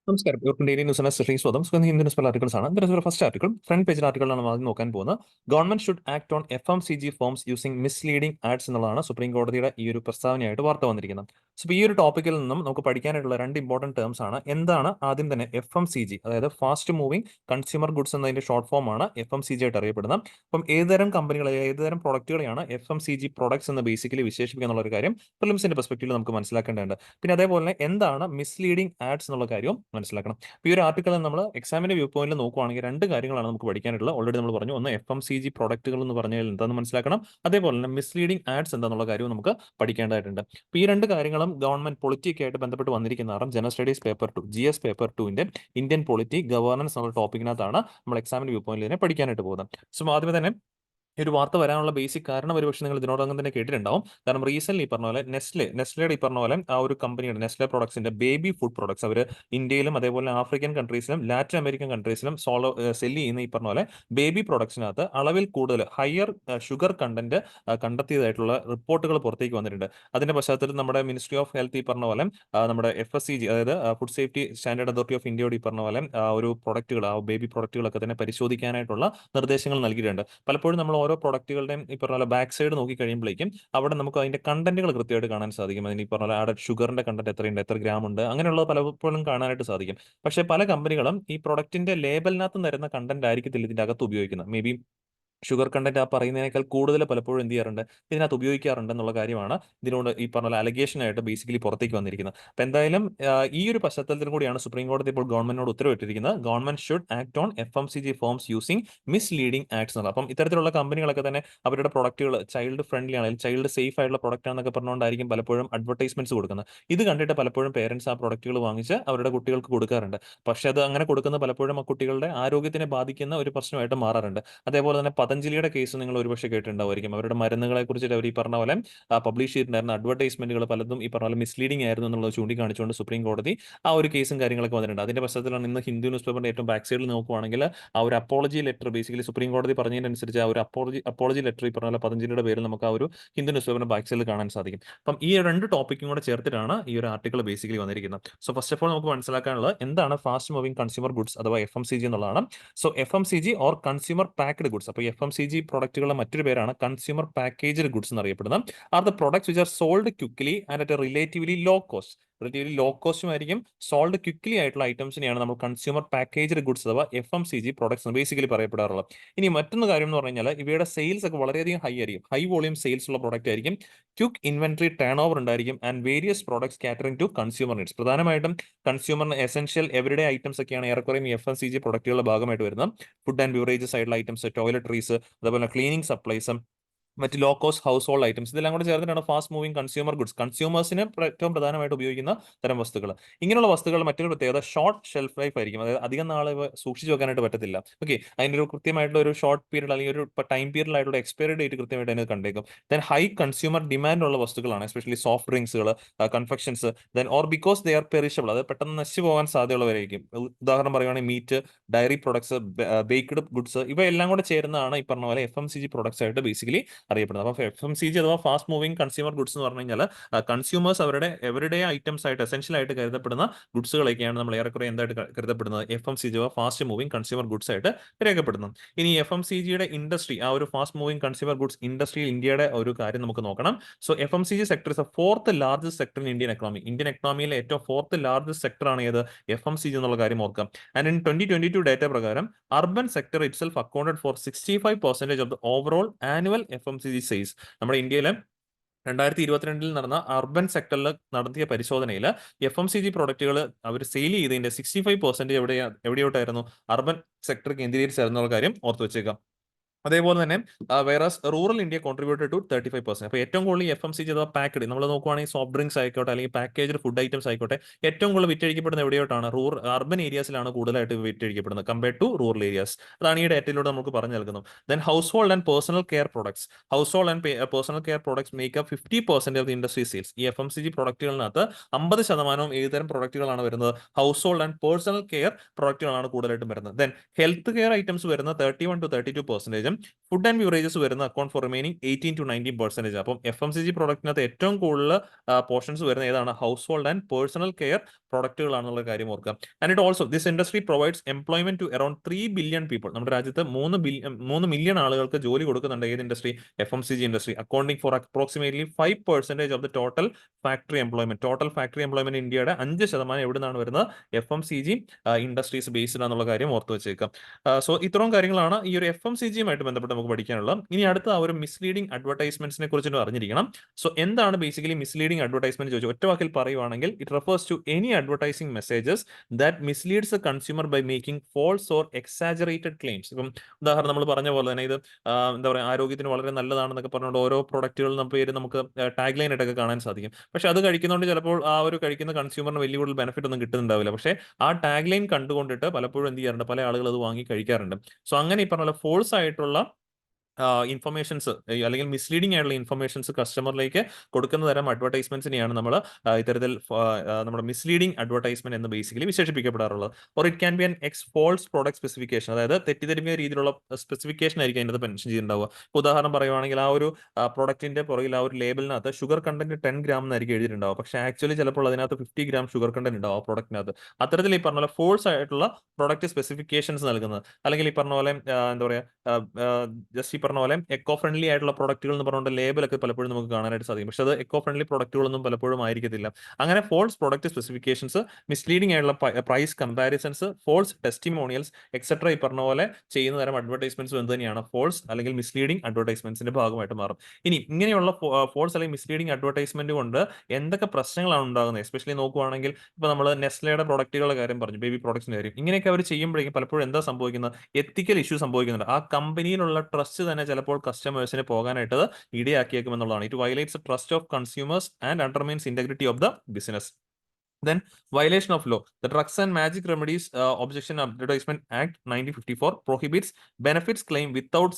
നമസ്കാരം. ഇവർക്ക് ഡെയിലി ന്യൂസിന് സ്പെഷ്യലി സ്വാഗതം. ഹിന്ദു ന്യൂസ് പേപ്പർ ആർട്ടിക്കിൾസ് ആണ്. ഇതിന്റെ ഫസ്റ്റ് ആർട്ടിക്കിൾ ഫ്രണ്ട് പേജ് ആർട്ടിക്കിളാണ് നമ്മൾ ആദ്യം നോക്കാൻ പോകുന്നത്. Government should act on FMCG firms using misleading ads എന്നുള്ളതാണ് സുപ്രീം കോടതിയുടെ ഈ ഒരു പ്രസ്താവനയായിട്ട് വാർത്ത വന്നിരിക്കുന്നത്. സോ ഈ ഒരു ടോപ്പിക്കിൽ നിന്നും നമുക്ക് പഠിക്കാനായിട്ടുള്ള രണ്ട് ഇമ്പോർട്ടന്റ് ടേംസ് ആണ്. എന്താണ് ആദ്യം തന്നെ FMCG, അതായത് ഫാസ്റ്റ് മൂവിംഗ് കൺസ്യൂമർ ഗുഡ്സ് എന്നതിന്റെ ഷോർട്ട് ഫോം ആണ് FMCG ആയിട്ട് അറിയപ്പെടുന്നത്. അപ്പം ഏതുതരം കമ്പനികളെ ഏതുതരം പ്രൊഡക്റ്റുകളെയാണ് FMCG പ്രൊഡക്ട്സ് എന്ന് ബേസിക്കലി വിശേഷിപ്പിക്കുക എന്നുള്ള ഒരു കാര്യം പ്രിലിംസിന്റെ പെർസ്പെക്റ്റീവിൽ നമുക്ക് മനസ്സിലാക്കേണ്ടതുണ്ട്. പിന്നെ അതേപോലെ തന്നെ എന്താണ് മിസ്ലീഡിംഗ് ആഡ്സ് എന്നുള്ള കാര്യവും മനസ്സിലാക്കണം. ഈ ഒരു ആർട്ടിക്കിൾ നമ്മൾ എക്സാമിന്റെ വ്യൂ പോയിന്റിൽ നോക്കുവാണെങ്കിൽ രണ്ട് കാര്യങ്ങളാണ് നമുക്ക് പഠിക്കാനുള്ളത്. ഓൾറെഡി നമ്മൾ പറഞ്ഞു, ഒന്ന് FMCG പ്രൊഡക്റ്റുകൾ എന്ന് പറഞ്ഞാൽ എന്താണെന്ന് മനസ്സിലാക്കണം, അതേപോലെ തന്നെ മിസ്ലീഡിംഗ് ആഡ്സ് എന്താണെന്നുള്ള കാര്യവും നമുക്ക് പഠിക്കേണ്ടതായിട്ടുണ്ട്. അപ്പോൾ ഈ രണ്ട് കാര്യങ്ങളും ഗവൺമെന്റ് പൊളിറ്റിയൊക്കെ ആയിട്ട് ബന്ധപ്പെട്ട് വന്നിരിക്കുന്നതാണ്. General studies paper 2 GS paper 2ന്റെ ഇന്ത്യൻ പൊളിറ്റി ഗവേണൻസ് എന്നുള്ള ടോപ്പിക്കിനകത്താണ് നമ്മൾ എക്സാമിന്റെ വ്യൂ പോയിന്റിൽ ഇതിനെ പഠിക്കാനായിട്ട് പോകുന്നത്. സോ ആദ്യമേ തന്നെ ഈ ഒരു വാർത്ത വരാനുള്ള ബേസിക് കാരണം ഒരുപക്ഷെ നിങ്ങൾ ഇതിനോടകം തന്നെ കേട്ടിട്ടുണ്ടാവും. കാരണം റീസെന്റ് ഈ പറഞ്ഞ പോലെ നെസ്ലയുടെ ഈ പറഞ്ഞ പോലെ ആ ഒരു കമ്പനിയുടെ നെസ്ലെ പ്രൊഡക്ട്സിന്റെ ബേബി ഫുഡ് പ്രൊഡക്ട്സ് അവർ ഇന്ത്യയിലും അതേപോലെ ആഫ്രിക്കൻ കൺട്രീസിലും ലാറ്റിൻ അമേരിക്കൻ കൺട്രീസിലും സെല്ല് ചെയ്യുന്ന ഈ പറഞ്ഞ പോലെ ബേബി പ്രൊഡക്ട്സിനകത്ത് അളവിൽ കൂടുതൽ ഹയർ ഷുഗർ കണ്ടന്റ് കണ്ടെത്തിയതായിട്ടുള്ള റിപ്പോർട്ടുകൾ പുറത്തേക്ക് വന്നിട്ടുണ്ട്. അതിന്റെ പശ്ചാത്തലത്തിൽ നമ്മുടെ മിനിസ്ട്രി ഓഫ് ഹെൽത്ത് ഈ പറഞ്ഞ പോലെ നമ്മുടെ FSCG, അതായത് food safety standard authority of ഇന്ത്യയോട് ഈ പറഞ്ഞ പോലെ ഒരു പ്രൊഡക്റ്റുകൾ, ആ ബേബി പ്രൊഡക്റ്റുകളൊക്കെ തന്നെ പരിശോധിക്കാനായിട്ടുള്ള നിർദ്ദേശങ്ങൾ നൽകിയിട്ടുണ്ട്. പലപ്പോഴും നമ്മൾ ഓരോ പ്രൊഡക്റ്റുകളുടെയും ഈ പറഞ്ഞ പോലെ ബാക്ക് സൈഡ് നോക്കി കഴിയുമ്പോഴേക്കും അവിടെ നമുക്ക് അതിന്റെ കണ്ടന്റുകൾ കൃത്യമായിട്ട് കാണാൻ സാധിക്കും. അതിന് ഈ പറഞ്ഞ പോലെ ആഡ് ഷുഗറിന്റെ കണ്ടന്റ് എത്രയുണ്ട്, എത്ര ഗ്രാം ഉണ്ട്, അങ്ങനെയുള്ളത് പലപ്പോഴും കാണാനായിട്ട് സാധിക്കും. പക്ഷേ പല കമ്പനികളും ഈ പ്രൊഡക്റ്റിന്റെ ലേബലിനകത്ത് തരുന്ന കണ്ടന്റ് ആയിരിക്കത്തില്ല ഇതിന്റെ അകത്ത് ഉപയോഗിക്കുന്നത്. മേ ബി ഷുഗർ കണ്ടന്റ് ആ പറയുന്നതിനേക്കാൾ കൂടുതൽ പലപ്പോഴും എന്ത് ചെയ്യാറുണ്ട്, ഇതിനകത്ത് ഉപയോഗിക്കാറുണ്ട് എന്നുള്ള കാര്യമാണ് ഇതിനോട് ഈ പറഞ്ഞ അലഗേഷൻ ആയിട്ട് ബേസിക്കലി പുറത്തേക്ക് വന്നിരിക്കുന്നത്. അപ്പൊ എന്തായാലും ഈ ഒരു പശ്ചാത്തലത്തിൽ കൂടിയാണ് സുപ്രീം കോടതി ഇപ്പോൾ ഗവൺമെന്റിനോട് ഉത്തരവിട്ടിരിക്കുന്നത്. Government should act on FMCG firms using misleading ads എന്നുള്ളത്. അപ്പം ഇത്തരത്തിലുള്ള കമ്പനികളൊക്കെ തന്നെ അവരുടെ പ്രൊഡക്റ്റുകൾ ചൈൽഡ് ഫ്രണ്ട്ലി ആണെങ്കിൽ ചൈൽഡ് സേഫ് ആയിട്ടുള്ള പ്രൊഡക്റ്റ് ആണെന്നൊക്കെ പറഞ്ഞുകൊണ്ടായിരിക്കും പലപ്പോഴും അഡ്വർടൈസ്മെന്റ്സ് കൊടുക്കുന്നത്. ഇത് കണ്ടിട്ട് പലപ്പോഴും പേരൻസ് ആ പ്രൊഡക്റ്റുകൾ വാങ്ങിച്ച് അവരുടെ കുട്ടികൾക്ക് കൊടുക്കാറുണ്ട്. പക്ഷേ അത് അങ്ങനെ കൊടുക്കുന്നത് പലപ്പോഴും ആ കുട്ടികളുടെ ആരോഗ്യത്തിനെ ബാധിക്കുന്ന ഒരു പ്രശ്നമായിട്ട് മാറാറുണ്ട്. അതേപോലെ തന്നെ പതഞ്ജലിയുടെ കേസ് നിങ്ങൾ ഒരുപക്ഷെ കേട്ടിട്ടുണ്ടാവുമായിരിക്കും. അവരുടെ മരുന്നുകളെ കുറിച്ചിട്ട് അവർ ഈ പറഞ്ഞ പോലെ പബ്ലിഷ് ചെയ്തിട്ടുണ്ടായിരുന്ന അഡ്വർടൈസ്മെന്റുകൾ പലതും ഈ പറഞ്ഞ പോലെ മിസ്ലീഡിംഗ് ആയിരുന്നു എന്നുള്ളത് ചൂണ്ടിക്കാണിച്ചുകൊണ്ട് സുപ്രീം കോടതി ആ ഒരു കേസും കാര്യങ്ങളൊക്കെ വന്നിട്ടുണ്ട്. അതിന്റെ പശ്ചാത്തലമാണ് ഇന്ന് ഹിന്ദു ന്യൂസ് പേപ്പറിന്റെ ഏറ്റവും ബാക്ക് സൈഡിൽ നോക്കുവാണെങ്കിൽ ആ ഒരു അപ്പോളജി ലെറ്റർ ബേസിക്കലി സുപ്രീം കോടതി പറഞ്ഞതിനനുസരിച്ച് ആ ഒരു അപ്പോളജി ലെറ്റർ ഈ പറഞ്ഞ പോലെ പതഞ്ജലിയുടെ പേരിൽ നമുക്ക് ആ ഒരു ഹിന്ദു ന്യൂസ് പേപ്പറിന്റെ ബാക്ക് സൈഡിൽ കാണാൻ സാധിക്കും. അപ്പം ഈ രണ്ട് ടോപ്പിക്കും കൂടെ ചേർത്തിട്ടാണ് ഈ ഒരു ആർട്ടിക്കിൾ ബേസിക്കലി വന്നിരിക്കുന്നത്. സോ ഫസ്റ്റ് ഓഫ് ഓൾ നമുക്ക് മനസ്സിലാക്കാനുള്ളത് എന്താണ് ഫാസ്റ്റ് മൂവിംഗ് കൺസ്യൂമർ ഗുഡ്സ് അഥവാ FMCG എന്നുള്ളതാണ്. So FMCG or consumer packed goods, അപ്പോൾ FMCG പ്രൊഡക്റ്റുകളുടെ മറ്റൊരു പേരാണ് കൺസ്യൂമർ പാക്കേജ്ഡ് ഗുഡ്സ് എന്നറിയപ്പെടുന്നത്. Are the products which are sold quickly and at a relatively low കോസ്റ്റും ആയിരിക്കും. സോൾഡ് ക്വിക്ലി ആയിട്ടുള്ള ഐറ്റംസിനെയാണ് നമ്മൾ കൺസ്യൂമർ പാക്കേജ്ഡ് ഗുഡ്സ് അഥവാ FMCG പ്രൊഡക്ട്സ് എന്ന് ബേസിക്കലി പറയപ്പെടാറുള്ളത്. ഇനി മറ്റൊന്ന് കാര്യം എന്ന് പറഞ്ഞു കഴിഞ്ഞാൽ ഇവയുടെ സെയിൽസ് ഒക്കെ വളരെയധികം ഹൈ ആയിരിക്കും. ഹൈ വോളിയം സെയിൽസ് ഉള്ള പ്രൊഡക്റ്റ് ആയിരിക്കും. ക്വിക്ക് ഇൻവെന്ററി ടേൺ ഓവർ ഉണ്ടായിരിക്കും and various products catering to consumer needs. പ്രധാനമായിട്ടും കൺസ്യൂമറിന് എസെൻഷ്യൽ എവരിഡേ ഐറ്റംസ് ഒക്കെയാണ് ഏറെക്കുറയും FMCG പ്രൊഡക്റ്റുകളുടെ ഭാഗമായിട്ട് വരുന്നത്. ഫുഡ് ആൻഡ് ബിവറേജസ് ആയിട്ടുള്ള ഐറ്റംസ്, ടോയ്ലറ്ററീസ്, അതേപോലെ ക്ലീനിങ് സപ്ലൈസ്, മറ്റ് low cost household items, ഇതെല്ലാം കൂടെ ചേർന്നിട്ടാണ് ഫാസ്റ്റ് മൂവിംഗ് കൺസ്യൂമർ ഗുഡ്സ്. കൺസ്യൂമേഴ്സിന് ഏറ്റവും പ്രധാനമായിട്ട് ഉപയോഗിക്കുന്ന തരം വസ്തുക്കൾ. ഇങ്ങനെയുള്ള വസ്തുക്കൾ മറ്റൊരു പ്രത്യേകത ഷോർട്ട് ഷെൽഫ് ലൈഫ് ആയിരിക്കും. അതായത് അധികം നാൾ സൂക്ഷിച്ച് വെക്കാനായിട്ട് പറ്റത്തില്ല. ഓക്കെ, അതിൻ്റെ ഒരു കൃത്യമായിട്ടുള്ള ഒരു ഷോർട്ട് പീരീഡ് അല്ലെങ്കിൽ ഒരു ടൈം പീരീഡിലായിട്ടുള്ള എക്സ്പയറി ഡേറ്റ് കൃത്യമായിട്ട് അതിന് കണ്ടേക്കും. ദെൻ ഹൈ കൺസ്യൂമർ ഡിമാൻഡ് ഉള്ള വസ്തുക്കളാണ്, എസ്പെഷ്യലി സോഫ്റ്റ് ഡ്രിങ്ക്സുകൾ, confections. Then or because they are perishable, അത് പെട്ടെന്ന് നശിച്ചു പോകാൻ സാധ്യതയുള്ളവരായിരിക്കും. ഉദാഹരണം പറയുകയാണെങ്കിൽ meat, dairy products, baked goods, ഇവ എല്ലാം കൂടെ ചേരുന്നതാണ് ഈ പറഞ്ഞ പോലെ FMCG പ്രൊഡക്ട്സ് ആയിട്ട് ബേസിക്കലി അറിയപ്പെടുന്നത്. അപ്പോൾ FMCG അഥവാ ഫാസ്റ്റ് മൂവിംഗ് കൺസ്യൂമർ ഗുഡ്സ് എന്ന് പറഞ്ഞു കഴിഞ്ഞാൽ കൺസ്യൂമേഴ്സ് അവരുടെ എവരിഡേ ഐറ്റംസ് ആയിട്ട് എസെൻഷ്യൽ ആയിട്ട് കരുതപ്പെടുന്ന ഗുഡ്സുകളൊക്കെയാണ് നമ്മൾ ഏറെക്കുറെ എന്തായിട്ട് കരുതപ്പെടുന്നത്, FMCG അഥവാ ഫാസ്റ്റ് മൂവിംഗ് കൺസ്യൂമർ ഗുഡ്സ് ആയിട്ട് രേഖപ്പെടുന്നു. ഇനി FMCGയുടെ ഇൻഡസ്ട്രി, ആ ഒരു ഫാസ്റ്റ് മൂവിംഗ് കൺസ്യൂമർ ഗുഡ്സ് ഇൻഡസ്ട്രിയിൽ ഇന്ത്യയുടെ ഒരു കാര്യം നമുക്ക് നോക്കണം. So FMCG sector is a fourth largest sector in Indian economy. Indian എക്കണോമിയിലെ ഏറ്റവും ഫോർത്ത് ലാർജസ്റ്റ് സെക്ടർ ആണ് ഏത്, FMCG എന്നുള്ള കാര്യം ഓർക്കാം. ആൻഡ് ഇൻ 2022 ഡേറ്റ പ്രകാരം urban sector itself accounted for 65% of the overall annual FMCG sales. നമ്മുടെ ഇന്ത്യയിലെ 2022 നടന്ന അർബൻ സെക്ടറിൽ നടത്തിയ പരിശോധനയിൽ FMCG പ്രോഡക്റ്റുകൾ അവർ സെയിൽ ചെയ്തതിന്റെ 65% എവിടെയോട്ടായിരുന്നു, അർബൻ സെക്ടർ കേന്ദ്രീകരിച്ചായിരുന്നുള്ള കാര്യം ഓർത്ത് വെച്ചേക്കാം. അതേപോലെ തന്നെ whereas rural India contributed to 35%. അപ്പോൾ ഏറ്റവും കൂടുതൽ FMCG അഥവാ പാക്ഡ് നമ്മൾ നോക്കുവാണെങ്കിൽ സോഫ്റ്റ് ഡ്രിങ്ക്സ് ആയിക്കോട്ടെ അല്ലെങ്കിൽ പാക്കേജ്ഡ് ഫുഡ് ഐറ്റംസ് ആയിക്കോട്ടെ ഏറ്റവും കൂടുതൽ വിറ്റഴിക്കപ്പെടുന്ന എവിടെയോട്ടാണ്, അർബൻ ഏരിയാസിലാണ് കൂടുതലായിട്ട് വിറ്റഴിക്കപ്പെടുന്നത് കമ്പയർഡ് ടു റൂറൽ ഏരിയാസ്. അതാണ് ഈ ഡേറ്റയിലൂടെ നമുക്ക് പറഞ്ഞു നൽകുന്നത്. Then household and personal care products, personal care products make up 50% of the industry sales. ഈ FMCG പ്രൊഡക്റ്റുകളിനകത്ത് 50% ഏതുതരം പ്രൊഡക്റ്റുകളാണ് വരുന്നത്, household and personal care പ്രൊഡക്റ്റുകളാണ് കൂടുതലായിട്ടും വരുന്നത്. ദെൻ ഹെൽത്ത് കെയർ ഐറ്റംസ് വരുന്നത് 31 to 32%. ഫുഡ് ആൻഡ് ബിവറേജസ് വരുന്ന അക്കൗണ്ട് ഫോർ റിമൈനിങ് 18-19%. അപ്പം FMCG പ്രോഡക്റ്റിനകത്ത് ഏറ്റവും കൂടുതൽ പോർഷൻസ് വരുന്ന ഏതാണ്? Household and personal care പ്രോഡക്റ്റുകളാണെന്നുള്ള കാര്യം ഓർക്കുക. And it also this industry provides employment to around 3 billion people. നമ്മുടെ രാജ്യത്ത് 3 മില്യൺ ആളുകൾക്ക് ജോലി കൊടുക്കുന്നുണ്ട്. ഏത് industry? FMCG industry. Accounting for approximately 5% of the total factory employment. Total factory employment ഇന്ത്യയുടെ 5% എവിടെ നിന്നാണ് വരുന്നത്? FMCG ഇൻഡസ്ട്രീസ് ബേസ്ഡ് ആണെന്നുള്ള കാര്യം ഓർത്ത് വെച്ചേക്കാം. സോ ഇത്രയും കാര്യങ്ങളാണ് ഈ ഒരു FMCGയുമായിട്ട് ബന്ധപ്പെട്ട് നമുക്ക് പഠിക്കാനുള്ളത്. ഇനി അടുത്ത ആ ഒരു മിസ്ലീഡിംഗ് അഡ്വർടൈസ്മെന്റ്സിനെ കുറിച്ചിട്ട് അറിഞ്ഞിരിക്കണം. സോ എന്താണ് ബേസിക്കലി മിസ്ലീഡിംഗ് അഡ്വർടൈസ്മെന്റ് ചോദിച്ചു ഒറ്റ വാക്കിൽ പറയുവാണെങ്കിൽ it refers to any advertising messages that misleads a consumer by making false or exaggerated claims. ഇപ്പം ഉദാഹരണം നമ്മൾ പറഞ്ഞ പോലെ തന്നെ ഇത് എന്താ പറയുക, ആരോഗ്യത്തിന് വളരെ നല്ലതാണെന്നൊക്കെ പറഞ്ഞുകൊണ്ട് ഓരോ പ്രൊഡക്റ്റുകളും പേര് നമുക്ക് ടാഗ് ലൈൻ ആയിട്ടൊക്കെ കാണാൻ സാധിക്കും. പക്ഷെ അത് കഴിക്കുന്നതുകൊണ്ട് ചിലപ്പോൾ ആ ഒരു കഴിക്കുന്ന കൺസ്യൂമറിന് വലിയ കൂടുതൽ ബെനിഫിറ്റ് ഒന്നും കിട്ടുന്നുണ്ടാവില്ല. പക്ഷേ ആ ടാഗ് ലൈൻ കണ്ടുകൊണ്ടിട്ട് പലപ്പോഴും എന്ത് ചെയ്യാറുണ്ട്, പല ആളുകൾ അത് വാങ്ങി കഴിക്കാറുണ്ട്. സോ അങ്ങനെ ഈ പറഞ്ഞ ഫോൾസ് ആയിട്ടുള്ള ഇൻഫർമേഷൻസ് അല്ലെങ്കിൽ മിസ്ലീഡിംഗ് ആയിട്ടുള്ള ഇൻഫർമേഷൻസ് കസ്റ്റമറിലേക്ക് കൊടുക്കുന്ന തരം അഡ്വർടൈസ്മെന്റ്സിനെയാണ് നമ്മൾ ഇത്തരത്തിൽ നമ്മുടെ മിസ്ലീഡിംഗ് അഡ്വർടൈസ്മെന്റ് എന്ന് ബേസിക്കലി വിശേഷിപ്പിക്കപ്പെടാറുള്ളത്. Or it can be an false product specification, അതായത് തെറ്റിദ്ധരിപ്പിക്കുന്ന രീതിയിലുള്ള സ്പെസിഫിക്കേഷൻ ആയിരിക്കും അതിനകത്ത് മെൻഷൻ ചെയ്തിട്ടുണ്ടാവുക. ഉദാഹരണം പറയുവാണെങ്കിൽ ആ ഒരു പ്രോഡക്റ്റിന്റെ പുറകിൽ ആ ഒരു ലേബലിനകത്ത് ഷുഗർ കണ്ടന്റ് 10 ഗ്രാം എന്നായിരിക്കും എഴുതിയിട്ടുണ്ടാവുക. പക്ഷേ ആക്ച്വലി ചിലപ്പോൾ അതിനകത്ത് 50 ഗ്രാം ഷുഗർ കണ്ടന്റ് ഉണ്ടാവും ആ പ്രോഡക്റ്റിനകത്ത്. അത്തരത്തിൽ ഈ പറഞ്ഞ പോലെ ഫോൾസ് ആയിട്ടുള്ള പ്രോഡക്റ്റ് സ്പെസിഫിക്കേഷൻസ് നൽകുന്നത്, അല്ലെങ്കിൽ ഈ പറഞ്ഞ പോലെ എന്താ പറയുക, ജസ്റ്റ് ഈ പറഞ്ഞ പോലെ എക്കോ ഫ്രണ്ട്ലി ആയിട്ടുള്ള പ്രൊഡക്റ്റുകൾ എന്ന് പറഞ്ഞുകൊണ്ട് ലേബലൊക്കെ പലപ്പോഴും നമുക്ക് കാണാനായിട്ട് സാധിക്കും. പക്ഷെ അത് എക്കോ ഫ്രണ്ട്ലി പ്രൊഡക്റ്റുകളൊന്നും പലപ്പോഴും ആയിരിക്കത്തില്ല. അങ്ങനെ ഫോൾസ് പ്രൊഡക്റ്റ് സ്പെസിഫിക്കേഷൻസ്, മിസ്ലീഡിംഗ് ആയിട്ടുള്ള price comparisons, false testimonials etcetera ഈ പറഞ്ഞ പോലെ ചെയ്യുന്ന തരം അഡ്വർടൈസ്മെന്റ്സ് എന്ത് തന്നെയാണ് ഫോൾസ് അല്ലെങ്കിൽ മിസ്ലീഡിംഗ് അഡ്വർടൈസ്മെന്റ്സിന്റെ ഭാഗമായിട്ട് മാറും. ഇനി ഇങ്ങനെയുള്ള ഫോൾസ് അല്ലെങ്കിൽ മിസ്ലീഡിംഗ് അഡ്വർടൈസ്മെന്റ് കൊണ്ട് എന്തൊക്കെ പ്രശ്നങ്ങളാണ് ഉണ്ടാകുന്നത്? എസ്പെഷ്യലി നോക്കുവാണെങ്കിൽ ഇപ്പൊ നമ്മൾ നെസ്ലയുടെ പ്രൊഡക്റ്റുകളുടെ കാര്യം പറഞ്ഞു, ബേബി പ്രോഡക്ട്സിന്റെ കാര്യം. ഇങ്ങനെയൊക്കെ അവർ ചെയ്യുമ്പോഴേക്കും പലപ്പോഴും എന്താ സംഭവിക്കുന്നത്? എത്തിക്കൽ ഇഷ്യൂ സംഭവിക്കുന്നുണ്ട്. ആ കമ്പനിയിലുള്ള ട്രസ്റ്റ് തന്നെ ചിലപ്പോൾ കസ്റ്റമേഴ്സിന് പോകാനായിട്ട് ഇടയാക്കിയേക്കുമെന്നുള്ളതാണ്. It violates trust of consumers and undermines integrity of the business. Then violation of law. The Drugs and Magic Remedies Objection Advertisement Act 1954 prohibits benefits claim without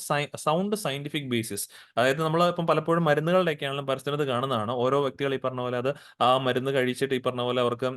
sound scientific basis. അതായത് നമ്മൾ ഇപ്പം പലപ്പോഴും മരുന്നുകളുടെയൊക്കെയാണെങ്കിലും പരസ്യത്ത് കാണുന്നതാണ്. ഓരോ വ്യക്തികൾ ഈ പറഞ്ഞ പോലെ അത് ആ മരുന്ന് കഴിച്ചിട്ട് ഈ പറഞ്ഞ പോലെ അവർക്ക്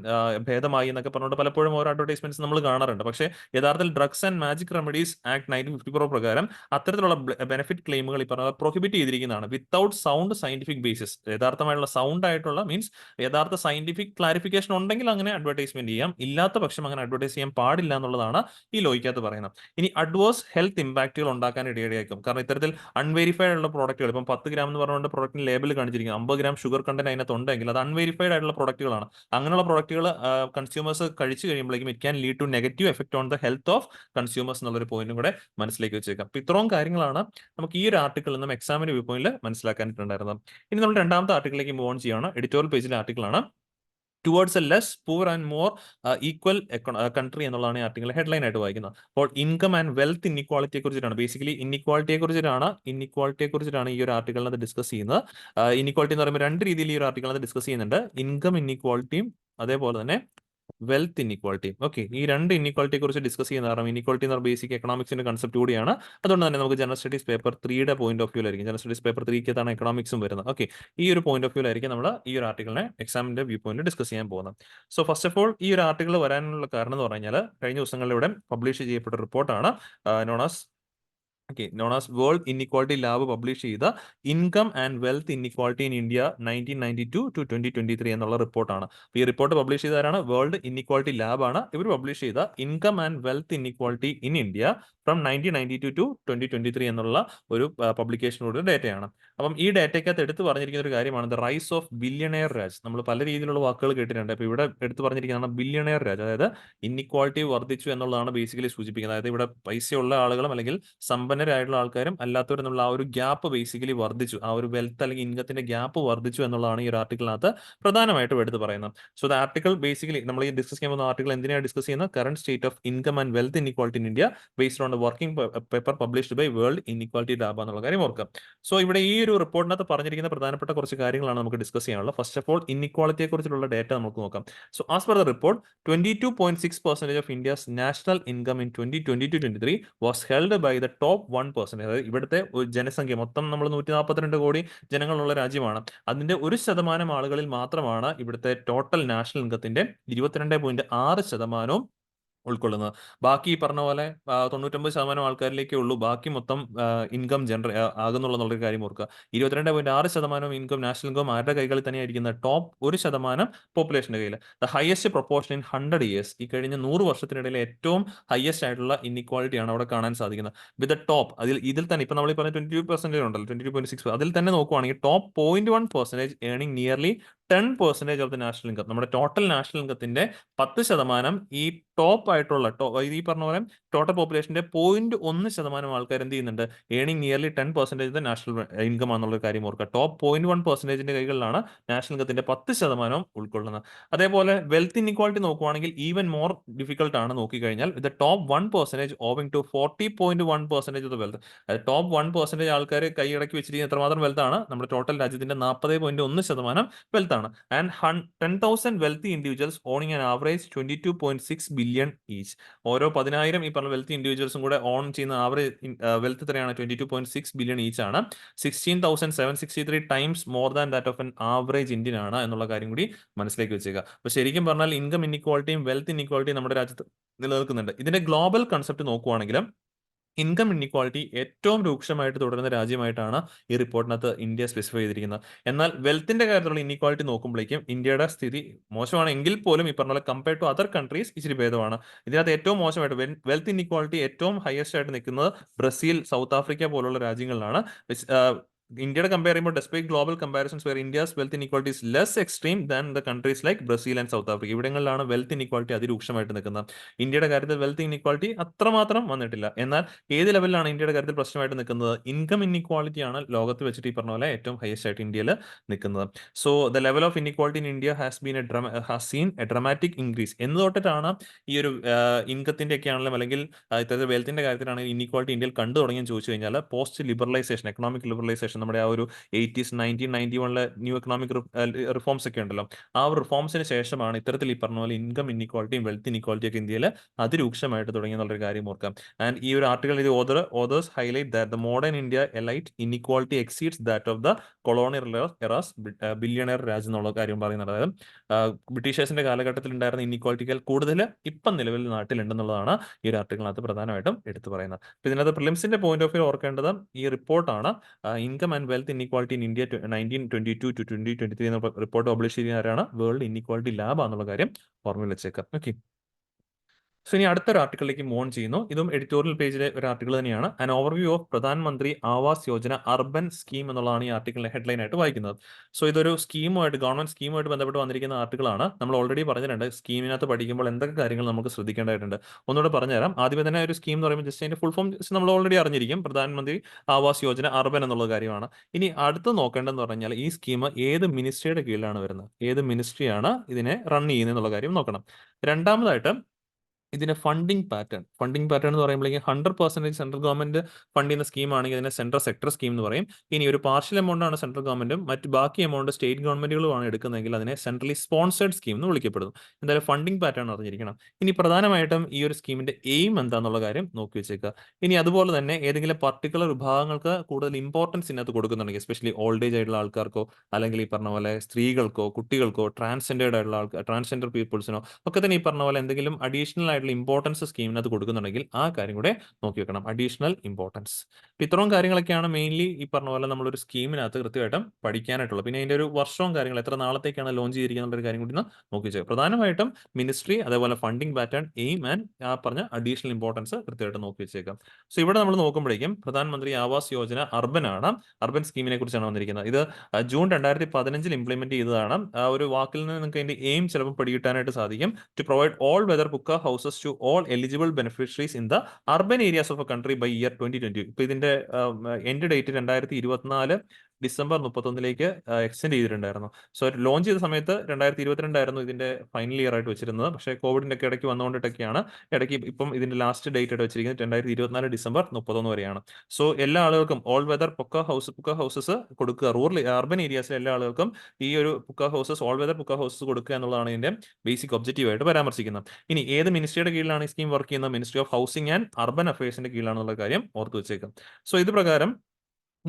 ഭേദമായി എന്നൊക്കെ പറഞ്ഞുകൊണ്ട് പലപ്പോഴും ഓരോ അഡ്വർടൈസ്മെന്റ്സ് നമ്മൾ കാണാറുണ്ട്. പക്ഷേ യഥാർത്ഥത്തിൽ drugs and magic remedies act 1954 പ്രകാരം അത്തരത്തിലുള്ള ബെനിഫിറ്റ് ക്ലെയിമുകൾ ഈ പറഞ്ഞ പ്രൊഹിബിറ്റ് ചെയ്തിരിക്കുന്നതാണ് വിത്തൗട്ട് സൗണ്ട് സയന്റിഫിക് ബേസിസ്. യഥാർത്ഥമായിട്ടുള്ള സൗണ്ട് ആയിട്ടുള്ള മീൻസ് യഥാർത്ഥ സയന്റിഫിക് ക്ലാരിഫിക്കേഷൻ ഉണ്ടെങ്കിൽ അങ്ങനെ അഡ്വർടൈസ്മെന്റ് ചെയ്യാം, ഇല്ലാത്ത പക്ഷം അങ്ങനെ അഡ്വർടൈസ് ചെയ്യാൻ പാടില്ല എന്നുള്ളതാണ് ഈ ലോയ്ക്കകത്ത് പറയുന്നത്. ഇനി അഡ്വേഴ്സ് ഹെൽത്ത് ഇമ്പാക്റ്റുകൾ ഉണ്ടാക്കാൻ ഇടയായിരിക്കും. കാരണം ഇത്തരത്തിൽ അൺവെരിഫൈഡ് ഉള്ള പ്രോഡക്റ്റുകൾ, ഇപ്പം 10 ഗ്രാം എന്ന് പറഞ്ഞുകൊണ്ട് പ്രോഡക്റ്റിന് ലേബിൾ കാണിച്ചിരിക്കും 50 ഗ്രാം ഷുഗർ കണ്ടന്റ് അതിനകത്ത് ഉണ്ടെങ്കിൽ അത് അൺവെരിഫൈഡ് ആയിട്ടുള്ള പ്രോഡക്റ്റുകളാണ്. അങ്ങനെയുള്ള പ്രോഡക്റ്റുകൾ കൺസ്യൂമേഴ്സ് കഴിച്ചു കഴിയുമ്പോഴേക്കും it can lead to negative effect on the health of consumers എന്നുള്ളൊരു പോയിന്റും കൂടെ മനസ്സിലേക്ക് വെച്ചേക്കാം. അപ്പൊ ഇത്രയും കാര്യങ്ങളാണ് നമുക്ക് ഈ ഒരു ആർട്ടിക്കിൾ നിന്നും എക്സാമിന്റെ വ്യൂ പോയിന്റിൽ മനസ്സിലാക്കാനായിട്ടുണ്ടായിരുന്നത്. ഇനി നമ്മൾ രണ്ടാമത്തെ ആർട്ടിക്കിളിലേക്ക് മൂവ് ഓൺ ചെയ്യാണ്. എഡിറ്റോറിയൽ പേജിലെ ആർട്ടിക്കിളാണ് towards a less poor and more equal country എന്നുള്ളതാണ് ഈ ആർട്ടിക്കിൾ ഹെഡ്ലൈൻ ആയിട്ട് വായിക്കുന്നത്. അപ്പോൾ ഇൻകം ആൻഡ് വെൽത്ത് ഇൻഇക്വാളിറ്റിയെ കുറിച്ചിട്ടാണ്, ബേസിക്കലി ഇൻഇക്വാളിറ്റിയെ കുറിച്ചിട്ടാണ് ഈ ഒരു ആർട്ടിക്കിളിനകത്ത് ഡിസ്കസ് ചെയ്യുന്നത്. ഇൻഇക്വാളിറ്റി എന്ന് പറയുമ്പോൾ രണ്ട് രീതിയിൽ ഈ ഒരു ആർട്ടിക്കിളിനകത്ത് ഡിസ്കസ് ചെയ്യുന്നുണ്ട്. ഇൻകം ഇൻഇക്വാളിറ്റിയും അതേപോലെ തന്നെ വെൽത്ത് ഇൻഇക്വാളിറ്റി. ഓക്കെ, ഈ രണ്ട് ഇൻഇക്വാളിറ്റിയെ കുറിച്ച് ഡിസ്കസ് ചെയ്യുന്ന കാരണം ഇൻഇക്വാളിറ്റി എന്ന് പറഞ്ഞാൽ ബേസിക് എക്കണോമിക്സിന്റെ കൺസെപ്റ്റ് കൂടിയാണ്. അതുകൊണ്ട് തന്നെ നമുക്ക് ജനറൽ സ്റ്റഡീസ് പേപ്പർ 3യുടെ പോയിന്റ് ഓഫ് വ്യൂ ആയിരിക്കും. ജനറൽ സ്റ്റഡീസ് പേപ്പർ 3ക്കാണ് എക്കണോമിക്സും വരുന്നത്. ഓക്കെ, ഈ ഒരു പോയിന്റ് ഓഫ് വ്യൂ ആയിരിക്കും നമ്മൾ ഈ ഒരു ആർട്ടിക്കിളിനെ എക്സാമിന്റെ വ്യൂ പോയിന്റ് ഡിസ്കസ് ചെയ്യാൻ പോകുന്നത്. സോ ഫസ്റ്റ് ഓഫ് ഓൾ ഈ ഒരു ആർട്ടിക്കിൾ വരാനുള്ള കാരണം എന്ന് പറഞ്ഞാൽ കഴിഞ്ഞ ദിവസങ്ങളിലൂടെ പബ്ലിഷ് ചെയ്യപ്പെട്ട റിപ്പോർട്ടാണ് known as World Inequality Lab publish ചെയ്ത income and wealth inequality in India 1992 to 2023 എന്നുള്ള റിപ്പോർട്ടാണ്. ഈ റിപ്പോർട്ട് പബ്ലിഷ് ചെയ്തതാണ് വേൾഡ് ഇൻഇക്വാളിറ്റി ലാബ് ആണ്. ഇവർ പബ്ലിഷ് ചെയ്ത income and wealth inequality in India from 1992 to 2023 എന്നുള്ള ഒരു പബ്ലിക്കേഷനോട് ഡേറ്റയാണ്. അപ്പം ഈ ഡേറ്റയ്ക്കകത്ത് എടുത്തു പറഞ്ഞിരിക്കുന്ന ഒരു കാര്യമാണ് the rise of billionaire Raj. നമ്മൾ പല രീതിയിലുള്ള വാക്കുകൾ കേട്ടിട്ടുണ്ട്. അപ്പോൾ ഇവിടെ എടുത്തു പറഞ്ഞിരിക്കുന്നതാണ് ബില്യണയർ രാജ്, അതായത് ഇൻഇക്വാളിറ്റി വർദ്ധിച്ചു എന്നുള്ളതാണ് ബേസിക്കലി സൂചിപ്പിക്കുന്നത്. അതായത് ഇവിടെ പൈസയുള്ള ആളുകളും അല്ലെങ്കിൽ സമ്പന്നരായിട്ടുള്ള ആൾക്കാരും അല്ലാത്തവരെന്നുള്ള ആ ഒരു ഗ്യാപ്പ് ബേസിക്കലി വർദ്ധിച്ചു, ആ ഒരു വെൽത്ത് അല്ലെങ്കിൽ ഇൻകത്തിന്റെ ഗ്യാപ്പ് വർദ്ധിച്ചു എന്നുള്ളതാണ് ഈ ഒരു ആർട്ടിക്കിളിനകത്ത് പ്രധാനമായിട്ടും എടുത്ത് പറയുന്നത്. സോ ദ ആർട്ടിക്കിൾ ബേസിക്കലി നമ്മൾ ഈ ഡിസ്കസ് ചെയ്യാൻ പോകുന്ന ആർട്ടിക്കിൾ എന്തിനാണ് ഡിസ്കസ് ചെയ്യുന്നത്? Current state of income and wealth inequality in India based on the working paper published by World inequality Lab എന്നുള്ള കാര്യം ഓർക്കുക. സോ ഇവിടെ ഈ ഒരു റിപ്പോർട്ടിനകത്ത് പറഞ്ഞിരിക്കുന്ന പ്രധാനപ്പെട്ട കുറച്ച് കാര്യങ്ങളാണ് നമുക്ക് ഡിസ്കസ് ചെയ്യാനുള്ളത്. ഫസ്റ്റ് ഓഫ് ഓൾ ഇൻഇക്വാളിറ്റിയെ കുറിച്ചുള്ള ഡേറ്റ നമുക്ക് നോക്കാം. So as per the report 22.6% of India's national income in 2020-23 was held by the top 1%. അതായത് ഇവിടുത്തെ ജനസംഖ്യ മൊത്തം നമ്മൾ 142 കോടി ജനങ്ങളുള്ള രാജ്യമാണ്. അതിന്റെ 1% ആളുകളിൽ മാത്രമാണ് ഇവിടുത്തെ ടോട്ടൽ നാഷണൽ ഇൻകത്തിന്റെ 22.6% ഉൾക്കൊള്ളുന്നത്. ബാക്കി ഈ പറഞ്ഞ പോലെ 99% ആൾക്കാരിലേക്കേ ഉള്ളൂ ബാക്കി മൊത്തം ഇൻകം ആകുന്നുള്ളൊരു കാര്യം ഓർക്കുക. 22.6% ഇൻകം, നാഷണൽ ഇൻകം ആരുടെ കൈകളിൽ തന്നെയായിരിക്കുന്നത്? ടോപ്പ് 1% പോപ്പുലേഷന്റെ കയ്യിൽ. The highest proportion in 100 years, ഈ കഴിഞ്ഞ 100 വർഷത്തിനിടയിലെ ഏറ്റവും ഹയസ്റ്റ് ആയിട്ടുള്ള ഇൻഇക്വാളിറ്റിയാണ് അവിടെ കാണാൻ സാധിക്കുന്നത്. വിത്ത് ടോപ്പ് ഇതിൽ തന്നെ ഇപ്പൊ നമ്മൾ ഈ പറഞ്ഞ 22% ഉണ്ടല്ലോ, 22.6, അതിൽ തന്നെ നോക്കുവാണെങ്കിൽ top 0.1% earning nearly 10% of the national income. നമ്മുടെ ടോട്ടൽ നാഷണൽ ഇൻകത്തിന്റെ 10% ഈ ടോപ്പ് ആയിട്ടുള്ള ഈ പറഞ്ഞ പോലെ ടോട്ടൽ പോപ്പുലേഷന്റെ 0.1% ആൾക്കാർ എന്ത് ചെയ്യുന്നുണ്ട്? ഏണിംഗ് നിയർലി 10% നാഷണൽ ഇൻകം ആണെന്നുള്ള കാര്യം ഓർക്കുക. ടോപ്പ് 0.1%ന്റെ കൈകളിലാണ് നാഷണൽ ഇൻകത്തിന്റെ 10% ഉൾക്കൊള്ളുന്നത്. അതേപോലെ വെൽത്ത് ഇൻഇക്വാളിറ്റി നോക്കുവാണെങ്കിൽ ഈവൻ മോർ ഡിഫിക്കൽട്ട് ആണ് നോക്കിക്കഴിഞ്ഞാൽ. ഇത് top 1% owing to 40.1% of the wealth. അതായത് ടോപ്പ് 1% ആൾക്കാർ കൈയടക്കി വെച്ചിരിക്കുന്ന എത്രമാത്രം വെൽത്ത് ആണ്? നമ്മുടെ ടോട്ടൽ രാജ്യത്തിന്റെ 40.1% വെൽത്ത് ആണ്. And 10,000 wealthy individuals owning an average 22.6 billion each. ഓരോ 10,000 ഈ പറഞ്ഞ വെൽത്തി ഇൻഡിവിജ്വൽസും കൂടെ ഓൺ ചെയ്യുന്ന ആവറേജ് വെൽത്ത് എത്രയാണ്? 22.6 ബില്യൺ ഈച്ച് ആണ്. 16,763 times more than that of N average Indian ആണ് എന്നുള്ള കാര്യം കൂടി മനസ്സിലേക്ക് വെച്ചേക്കുക. അപ്പൊ ശരിക്കും പറഞ്ഞാൽ ഇൻകം ഇൻഇക്വാളിറ്റിയും വെൽത്ത് ഇൻഇക്വാളിറ്റിയും നമ്മുടെ രാജ്യത്ത് നിലനിൽക്കുന്നുണ്ട്. ഇതിന്റെ ഗ്ലോബൽ കൺസെപ്റ്റ് നോക്കുവാണെങ്കിലും ഇൻകം ഇൻഇക്വാളിറ്റി ഏറ്റവും രൂക്ഷമായിട്ട് തുടരുന്ന രാജ്യമായിട്ടാണ് ഈ റിപ്പോർട്ടിനകത്ത് ഇന്ത്യ സ്പെസിഫൈ ചെയ്തിരിക്കുന്നത്. എന്നാൽ വെൽത്തിന്റെ കാര്യത്തിലുള്ള ഇൻഇക്വാളിറ്റി നോക്കുമ്പോഴേക്കും ഇന്ത്യയുടെ സ്ഥിതി മോശമാണ് എങ്കിൽ പോലും ഈ പറഞ്ഞ പോലെ കമ്പയർഡ് ടു അതർ കൺട്രീസ് ഇച്ചിരി ഭേദമാണ്. ഇതിനകത്ത് ഏറ്റവും മോശമായിട്ട് വെൽത്ത് ഇൻഇക്വാളിറ്റി ഏറ്റവും ഹയസ്റ്റ് ആയിട്ട് നിൽക്കുന്നത് ബ്രസീൽ, സൗത്ത് ആഫ്രിക്ക പോലുള്ള രാജ്യങ്ങളിലാണ്. ഇന്ത്യയുടെ കമ്പയർ ചെയ്യുമ്പോൾ despite global comparisons where India's wealth inequality is less extreme than the countries like Brazil and South Africa. ഇവിടങ്ങളിലാണ് വെൽത്ത് ഇൻഇക്വാളിറ്റി അതിരൂക്ഷമായിട്ട് നിൽക്കുന്നത്. ഇന്ത്യയുടെ കാര്യത്തിൽ വെൽത്ത് ഇൻഇക്വാളിറ്റി അത്രമാത്രം വന്നിട്ടില്ല. എന്നാൽ ഏത് ലെവലിലാണ് ഇന്ത്യയുടെ കാര്യത്തിൽ പ്രശ്നമായിട്ട് നിൽക്കുന്നത്? ഇൻകം ഇൻഇക്വാളിറ്റി ആണ് ലോകത്ത് വെച്ചിട്ട് ഈ പറഞ്ഞ പോലെ ഏറ്റവും ഹയസ്റ്റ് ആയിട്ട് ഇന്ത്യയിൽ നിൽക്കുന്നത്. So the level of inequality in India has seen a dramatic increase. എന്ന് തൊട്ടിട്ടാണ് ഈ ഒരു ഇൻകത്തിന്റെ ഒക്കെ ആണെങ്കിലും അല്ലെങ്കിൽ ഇത്തരത്തിൽ വെൽത്തിന്റെ കാര്യത്തിലാണെങ്കിൽ ഇൻഇക്വാളിറ്റി ഇന്ത്യയിൽ കണ്ടു തുടങ്ങിയെന്ന് ചോദിച്ചു കഴിഞ്ഞാൽ പോസ്റ്റ് ലിബറലൈസേഷൻ, എക്കണോമിക് ലിബറലൈസേഷൻ, നമ്മുടെ ആ ഒരു 80s 1991 ന്യൂ എക്കണോമിക് റിഫോംസ് ഒക്കെ ഉണ്ടല്ലോ, ആ ഒരു റിഫോംസിന് ശേഷമാണ് ഇത്തരത്തിൽ ഈ പറഞ്ഞ പോലെ ഇൻകം ഇൻഇക്വാളിറ്റിയും വെൽത്ത് ഇൻഇക്വാളിറ്റി ഒക്കെ ഇന്ത്യയിൽ അതിരൂക്ഷമായിട്ട് തുടങ്ങി എന്നുള്ളൊരു കാര്യം ഓർക്കാം. ആൻഡ് ഈ ഒരു ആർട്ടിക്കിൾ ഇത് authors highlight that the modern India elite inequality exceeds that of the colonial eras billionaire രാജ്യം എന്നുള്ള കാര്യം പറയുന്നുണ്ട്. അതായത് ബ്രിട്ടീഷേഴ്സിന്റെ കാലഘട്ടത്തിൽ ഉണ്ടായിരുന്ന ഇൻഇക്വാളിറ്റികൾ കൂടുതൽ ഇപ്പം നിലവിൽ നാട്ടിലുണ്ടെന്നുള്ളതാണ് ഈ ഒരു ആർട്ടിക്കിളിനകത്ത് പ്രധാനമായിട്ടും എടുത്തു പറയുന്നത്. ഇതിനകത്ത് പ്രിലിംസിന്റെ പോയിന്റ് ഓഫ് വ്യൂ ഓർക്കേണ്ടത് ഈ റിപ്പോർട്ടാണ്. Income and wealth inequality in India 1922 to 2023 എന്ന റിപ്പോർട്ട് പബ്ലിഷ് ചെയ്യുന്നവരാണ് വേൾഡ് ഇൻഇക്വാളിറ്റി ലാബ് എന്നുള്ള കാര്യം ഓർമ്മയിൽ വെച്ചേക്കാം. ഓക്കെ, സോ ഇനി അടുത്തൊരു ആർട്ടിക്കിളിലേക്ക് മൂവ് ഓൺ ചെയ്യുന്നു. ഇതും എഡിറ്റോറിയൽ പേജിലെ ഒരു ആർട്ടിക്കിൾ തന്നെയാണ്. ആൻ ഓവർവ്യൂ ഓഫ് പ്രധാനമന്ത്രി ആവാസ് യോജന അർബൻ സ്കീം എന്നുള്ളതാണ് ഈ ആർട്ടിക്കിളിലെ ഹെഡ്ലൈൻ ആയിട്ട് വായിക്കുന്നത്. സോ ഇതൊരു ഗവൺമെന്റ് സ്കീമുമായിട്ട് ബന്ധപ്പെട്ട് വന്നിരിക്കുന്ന ആർട്ടിക്കിളാണ്. നമ്മൾ ഓൾറെഡി പറഞ്ഞിട്ടുണ്ട് സ്കീമിനകത്ത് പഠിക്കുമ്പോൾ എന്തൊക്കെ കാര്യങ്ങൾ നമുക്ക് ശ്രദ്ധിക്കേണ്ടതായിട്ടുണ്ട്. ഒന്നുകൂടെ പറഞ്ഞുതരാം. ആദ്യമേ തന്നെ ഒരു സ്കീം എന്ന് പറയുമ്പോൾ ജസ്റ്റ് അതിന്റെ ഫുൾ ഫോം നമ്മൾ ഓൾറെഡി അറിഞ്ഞിരിക്കും. പ്രധാനമന്ത്രി ആവാസ് യോജന അർബൻ എന്നുള്ള കാര്യമാണ്. ഇനി അടുത്ത് നോക്കേണ്ടതെന്ന് പറഞ്ഞാൽ ഈ സ്കീം ഏത് മിനിസ്ട്രിയുടെ കീഴിലാണ് വരുന്നത്, ഏത് മിനിസ്ട്രിയാണ് ഇതിനെ റൺ ചെയ്യുന്നത് എന്നുള്ള കാര്യം നോക്കണം. രണ്ടാമതായിട്ട് ഇതിന്റെ ഫണ്ടിങ് പാറ്റേൺ എന്ന് പറയുമ്പോഴേക്കും 100% സെൻട്രൽ ഗവൺമെന്റ് ഫണ്ട് ചെയ്യുന്ന സ്കീമാണെങ്കിൽ ഇതിനെ സെൻട്രൽ സെക്ടർ സ്കീം എന്ന് പറയും. ഇനി ഒരു പാർഷ്യൽ എമൗണ്ട് ആണ് സെൻട്രൽ ഗവൺമെന്റും മറ്റ് ബാക്കി എമൗണ്ട് സ്റ്റേറ്റ് ഗവൺമെന്റുകളുമാണ് എടുക്കുന്നതെങ്കിൽ അതിനെ സെൻട്രലി സ്പോൺസേഡ് സ്കീം എന്ന് വിളിക്കപ്പെടുന്നു. എന്തായാലും ഫണ്ടിങ് പാറ്റേൺ അറിഞ്ഞിരിക്കണം. ഇനി പ്രധാനമായിട്ടും ഈ ഒരു സ്കീമിന്റെ എയിം എന്താണെന്നുള്ള കാര്യം നോക്കി വെച്ചേക്കുക. ഇനി അതുപോലെ തന്നെ ഏതെങ്കിലും പർട്ടിക്കുലർ വിഭാഗങ്ങൾക്ക് കൂടുതൽ ഇമ്പോർട്ടൻസ് ഇതിനകത്ത് കൊടുക്കുന്നുണ്ടെങ്കിൽ, എസ്പെഷ്യലി ഓൾഡ് ഏജ് ആയിട്ടുള്ള ആൾക്കാർക്കോ അല്ലെങ്കിൽ ഈ പറഞ്ഞ പോലെ സ്ത്രീകൾക്കോ കുട്ടികൾക്കോ ട്രാൻസ്ജെൻഡർ പീപ്പിൾസിനോ ഒക്കെ തന്നെ ഈ പറഞ്ഞ പോലെ എന്തെങ്കിലും അഡീഷണൽ ആയിട്ടുള്ള ഇമ്പോർട്ടൻസ് സ്കീമിനകത്ത് കൊടുക്കുന്നുണ്ടെങ്കിൽ ആ കാര്യം കൂടെ നോക്കി വെക്കണം. Additional importance. ഇത്രയും കാര്യങ്ങളൊക്കെയാണ് മെയിൻലി ഈ പറഞ്ഞ പോലെ നമ്മളൊരു സ്കീമിനകത്ത് കൃത്യമായിട്ടും പഠിക്കാനായിട്ടുള്ളത്. പിന്നെ അതിന്റെ ഒരു വർഷവും കാര്യങ്ങൾ എത്ര നാളത്തേക്കാണ് ലോഞ്ച് ചെയ്തിരിക്കുന്ന ഒരു കാര്യം കൂടി നോക്കി വെച്ചേക്കുക. പ്രധാനമായിട്ടും മിനിസ്ട്രി, അതേപോലെ ഫണ്ടിംഗ് പാറ്റേൺ, എയിം ആൻഡ് ആ പറഞ്ഞ അഡീഷണൽ ഇമ്പോർട്ടൻസ് കൃത്യമായിട്ട് നോക്കി വെച്ചേക്കാം. സോ ഇവിടെ നമ്മൾ നോക്കുമ്പോഴേക്കും പ്രധാനമന്ത്രി ആവാസ് യോജന അർബൻ സ്കീമിനെ കുറിച്ചാണ് വന്നിരിക്കുന്നത്. ഇത് ജൂൺ 2015 ഇംപ്ലിമെന്റ് ചെയ്തതാണ്. ആ ഒരു വാക്കിൽ നിന്ന് നിങ്ങൾക്ക് അതിന്റെ എയിം ചിലപ്പോൾ പിടികിട്ടാനായിട്ട് സാധിക്കും. To provide all weather pucca houses to all eligible beneficiaries in the urban areas of a country by year 2020. ഇപ്പൊ ഇതിന്റെ എൻഡ് ഡേറ്റ് 2024 ഡിസംബർ 31 എക്സ്റ്റെൻഡ് ചെയ്തിട്ടുണ്ടായിരുന്നു. സോ ലോഞ്ച് ചെയ്ത സമയത്ത് 2022 ആയിരുന്നു ഇതിന്റെ ഫൈനൽ ഇയർ ആയിട്ട് വെച്ചിരുന്നത്. പക്ഷേ കോവിഡിന്റെ ഒക്കെ ഇടയ്ക്ക് വന്നുകൊണ്ടിട്ടൊക്കെയാണ് ഇപ്പം ഇതിന്റെ ലാസ്റ്റ് ഡേറ്റ് ആയിട്ട് വെച്ചിരിക്കുന്നത് 2024 ഡിസംബർ 31 വരെയാണ്. സോ എല്ലാ ആളുകൾക്കും ഓൾ വെതർ പുക്ക ഹൗസസ് കൊടുക്കുക. അർബൻ ഏരിയാസിലെ എല്ലാ ആളുകൾക്കും ഈ ഒരു ഓൾ വെതർ പുക്ക ഹൗസസ് കൊടുക്കുക എന്നുള്ളതാണ് ഇതിന്റെ ബേസിക് ഒബ്ജക്റ്റീവ് ആയിട്ട് പരാമർശിക്കുന്നത്. ഇനി ഏത് മിനിസ്ട്രിയുടെ കീഴിലാണ് ഈ സ്കീം വർക്ക് ചെയ്യുന്നത്? Ministry of housing and urban അഫയേഴ്സിന്റെ കീഴിലാണെന്നുള്ള കാര്യം ഓർത്ത് വെച്ചേക്കാം. സോ ഇത് പ്രകാരം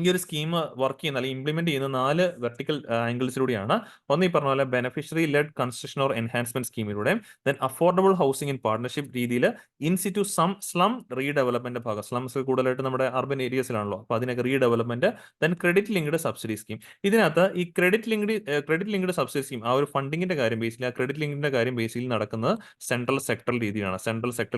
ഈ ഒരു സ്കീം വർക്ക് ചെയ്യുന്ന അല്ലെങ്കിൽ ഇംപ്ലിമെന്റ് ചെയ്യുന്ന 4 വെർട്ടിക്കൽ ആംഗിൾസിലൂടെയാണ്. ഒന്ന് ഈ പറഞ്ഞ പോലെ beneficiary led construction or enhancement സ്കീമിലൂടെ, then affordable housing in partnership രീതിയിൽ ഇൻസിറ്റു സ്ലം റീഡെവലപ്മെന്റ് ഭാഗം, സ്ലംസ് കൂടുതലായിട്ട് നമ്മുടെ അർബൻ ഏരിയസിലാണല്ലോ, അപ്പോൾ അതിനൊക്കെ redevelopment, then credit linked subsidy scheme. ഇതിനകത്ത് ഈ ക്രെഡിറ്റ് ലിങ്ക്ഡ് സബ്സിഡി സ്കീം, ആ ഒരു ഫണ്ടിങ്ങിന്റെ കാര്യം ബേസിക്കലി, ആ ക്രെഡിറ്റ് ലിങ്കിന്റെ കാര്യം ബേസിൽ നടക്കുന്നത് സെൻട്രൽ സെക്ടറൽ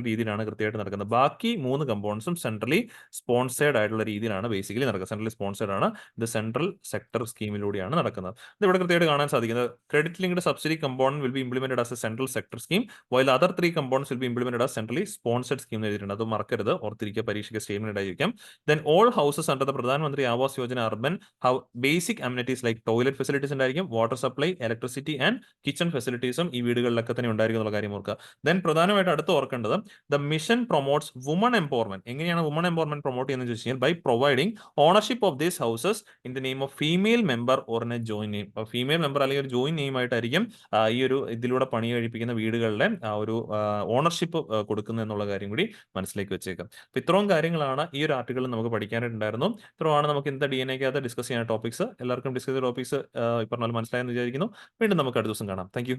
രീതിയിലാണ് കൃത്യമായിട്ട് നടക്കുന്നത്. ബാക്കി 3 കമ്പോണൻസും സെൻട്രലി സ്പോൺസേഡ് ആയിട്ടുള്ള രീതിയിലാണ് ബേസിക്കലി നടക്കുന്നത്. സെൻട്രലി സ്പോൺസേഡ് ആണ്, ഇത് സെൻട്രൽ സെക്ടർ സ്കീമിലൂടെയാണ് നടക്കുന്നത്. ഇത് ഇവിടെ കൃത്യമായിട്ട് കാണാൻ സാധിക്കുന്നത്, credit linked subsidy component will be implemented as a central sector scheme, while other 3 components will be implemented as centrally sponsored scheme എന്ന് എഴുതിയിട്ടുണ്ട്. അത് മറക്കരുത്, ഓർത്തിരിക്കുക, പരീക്ഷയ്ക്ക് സ്റ്റേറ്റ്മെന്റ് ആയിരിക്കും. Then all houses under the Pradhan Mantri Awas Yojana urban basic amenities like toilet facilities ഉണ്ടായിരിക്കും, water supply, electricity and kitchen ഫെസിലിറ്റീസും ഈ വീടുകളിലൊക്കെ തന്നെ ഉണ്ടായിരിക്കും എന്നുള്ള കാര്യം ഓർക്കുക. ദെൻ പ്രധാനമായിട്ട് അടുത്ത് ഓർക്കേണ്ടത്, the mission promotes woman empowerment. എങ്ങനെയാണ് വുമൺ എംപവർമെന്റ് പ്രൊമോട്ട് ചെയ്യുന്നത് ചോദിച്ചു കഴിഞ്ഞാൽ, by providing ownership of these houses in the name of female member or in a join name. Female member അല്ലെങ്കിൽ ഒരു ജോയിൻ നെയിം ആയിട്ടായിരിക്കും ഈ ഒരു ഇതിലൂടെ പണി കഴിപ്പിക്കുന്ന വീടുകളുടെ ആ ഒരു ഓണർഷിപ്പ് കൊടുക്കുന്നത് എന്നുള്ള കാര്യം കൂടി മനസ്സിലേക്ക് വെച്ചേക്കാം. അപ്പൊ ഇത്രയും കാര്യങ്ങളാണ് ഈ ഒരു ആർട്ടിക്കിളിൽ നമുക്ക് പഠിക്കാനായിട്ടുണ്ടായിരുന്നു. ഇത്രയാണ് നമുക്ക് ഇന്നത്തെ DNA ഡിസ്കസ് ചെയ്യുന്ന ടോപ്പിക്സ്. എല്ലാവർക്കും ഡിസ്കസ് ചെയ്ത ടോപ്പിക്സ് ഈ പറഞ്ഞാൽ മനസ്സിലായെന്ന് വിചാരിക്കുന്നു. വീണ്ടും നമുക്ക് അടുത്ത ദിവസം കാണാം. താങ്ക്